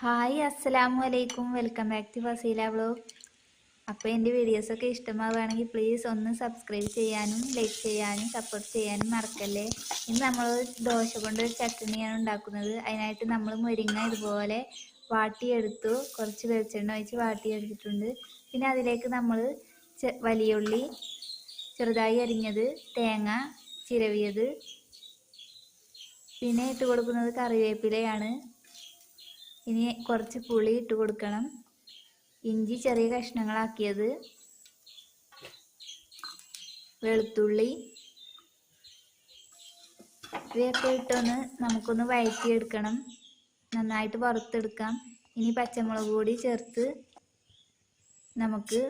Hi അസ്സലാമു അലൈക്കും. Welcome back to Fasila vlog. അപ്പോൾ എൻ്റെ വീഡിയോസൊക്കെ ഇഷ്ടമാവുകയാണെങ്കിൽ പ്ലീസ് ഒന്ന് സബ്സ്ക്രൈബ് ചെയ്യാനും ലൈക്ക് ചെയ്യാനും സപ്പോർട്ട് ചെയ്യാനും മറക്കല്ലേ. ഇന്ന് നമ്മൾ ദോശ കൊണ്ട് ഒരു ചട്നിയാണ് ഉണ്ടാക്കുന്നത്. അതിനായിട്ട് നമ്മൾ മുരിങ്ങ ഇതുപോലെ വാട്ടിയെടുത്തു, കുറച്ച് വെളിച്ചെണ്ണ ഒഴിച്ച് വാട്ടിയെടുത്തിട്ടുണ്ട്. പിന്നെ അതിലേക്ക് നമ്മൾ വലിയ ഉള്ളി ചെറുതായി അരിഞ്ഞത്, തേങ്ങ ചിരവിയത്, പിന്നെ ഇട്ട് കൊടുക്കുന്നത് കറിവേപ്പിലയാണ്. ഇനി കുറച്ച് പുളി ഇട്ട് കൊടുക്കണം, ഇഞ്ചി ചെറിയ കഷ്ണങ്ങളാക്കിയത്, വെളുത്തുള്ളി, ഇവയൊക്കെ ഇട്ടൊന്ന് നമുക്കൊന്ന് വഴറ്റിയെടുക്കണം, നന്നായിട്ട് വറുത്തെടുക്കാം. ഇനി പച്ചമുളക് കൂടി ചേർത്ത് നമുക്ക്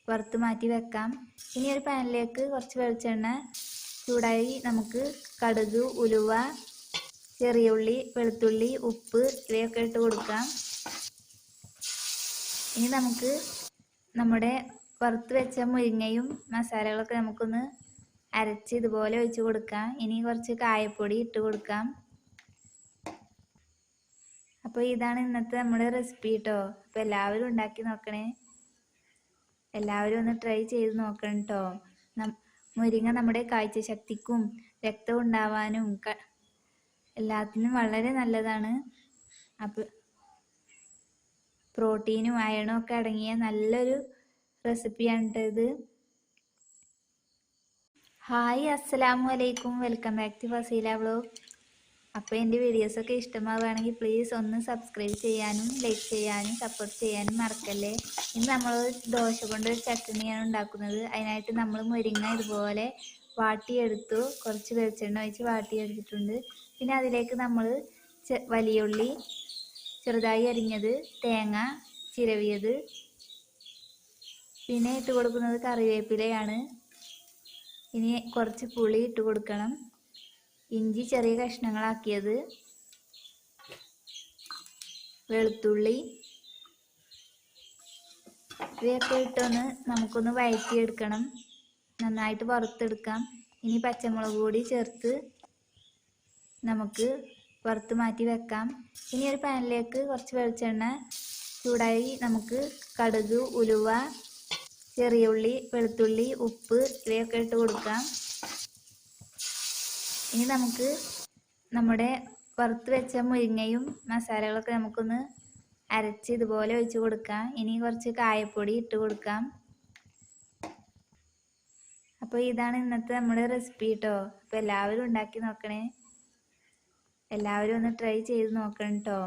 വറുത്ത് മാറ്റി വെക്കാം. ഇനി ഒരു പാനിലേക്ക് കുറച്ച് വെളിച്ചെണ്ണ ചൂടായി നമുക്ക് കടുക്, ഉലുവ, ചെറിയ ഉള്ളി, വെളുത്തുള്ളി, ഉപ്പ് ഇവയൊക്കെ ഇട്ട് കൊടുക്കാം. ഇനി നമുക്ക് നമ്മുടെ വറുത്ത് വെച്ച മുരിങ്ങയും മസാലകളൊക്കെ നമുക്കൊന്ന് അരച്ച് ഇതുപോലെ ഒഴിച്ച് കൊടുക്കാം. ഇനി കുറച്ച് കായപ്പൊടി ഇട്ട് കൊടുക്കാം. അപ്പോൾ ഇതാണ് ഇന്നത്തെ നമ്മുടെ റെസിപ്പി കേട്ടോ. അപ്പോൾ എല്ലാവരും ഉണ്ടാക്കി നോക്കണേ, എല്ലാവരും ഒന്ന് ട്രൈ ചെയ്ത് നോക്കണം കേട്ടോ. മുരിങ്ങ നമ്മുടെ കാഴ്ചശക്തിക്കും രക്തം ഉണ്ടാവാനും എല്ലാത്തിനും വളരെ നല്ലതാണ്. അപ്പോൾ പ്രോട്ടീനും അയണും ഒക്കെ അടങ്ങിയ നല്ലൊരു റെസിപ്പിയാണ് ഇത്. ഹായ് അസ്സലാമു അലൈക്കും. Welcome back to Fasila vlog. അപ്പോൾ എൻ്റെ വീഡിയോസൊക്കെ ഇഷ്ടമാവുകയാണെങ്കിൽ പ്ലീസ് ഒന്ന് സബ്സ്ക്രൈബ് ചെയ്യാനും ലൈക്ക് ചെയ്യാനും സപ്പോർട്ട് ചെയ്യാനും മറക്കല്ലേ. ഇന്ന് നമ്മൾ ദോശ കൊണ്ട് ഒരു ചട്നിയാണ് ഉണ്ടാക്കുന്നത്. അതിനായിട്ട് നമ്മൾ മുരിങ്ങ ഇതുപോലെ വാട്ടിയെടുത്തു, കുറച്ച് വെളിച്ചെണ്ണ ഒഴിച്ച് വാട്ടിയെടുത്തിട്ടുണ്ട്. പിന്നെ അതിലേക്ക് നമ്മൾ വലിയ ഉള്ളി ചെറുതായി അരിഞ്ഞത്, തേങ്ങ ചിരവിയത്, പിന്നെ ഇട്ട് കൊടുക്കുന്നത് കറിവേപ്പിലയാണ്. ഇനി കുറച്ച് പുളി ഇട്ട് കൊടുക്കണം, ഇഞ്ചി ചെറിയ കഷ്ണങ്ങളാക്കിയത്, വെളുത്തുള്ളി ഇവയൊക്കെ ഇട്ടൊന്ന് നമുക്കൊന്ന് വഴറ്റിയെടുക്കണം, നന്നായിട്ട് വറുത്തെടുക്കാം. ഇനി പച്ചമുളക് കൂടി ചേർത്ത് നമുക്ക് വറുത്ത് മാറ്റി വെക്കാം. ഇനി ഒരു പാനിലേക്ക് കുറച്ച് വെളിച്ചെണ്ണ ചൂടായി നമുക്ക് കടുക്, ഉലുവ, ചെറിയ ഉള്ളി, വെളുത്തുള്ളി, ഉപ്പ് ഇവയൊക്കെ ഇട്ട് കൊടുക്കാം. ഇനി നമുക്ക് നമ്മുടെ വറുത്ത് വെച്ച മുരിങ്ങയും മസാലകളൊക്കെ നമുക്കൊന്ന് അരച്ച് ഇതുപോലെ ഒഴിച്ച് കൊടുക്കാം. ഇനി കുറച്ച് കായപ്പൊടി ഇട്ട് കൊടുക്കാം. അപ്പോൾ ഇതാണ് ഇന്നത്തെ നമ്മുടെ റെസിപ്പി കേട്ടോ. അപ്പോൾ എല്ലാവരും ഉണ്ടാക്കി നോക്കണേ, എല്ലാവരും ഒന്ന് ട്രൈ ചെയ്ത് നോക്കണം കേട്ടോ.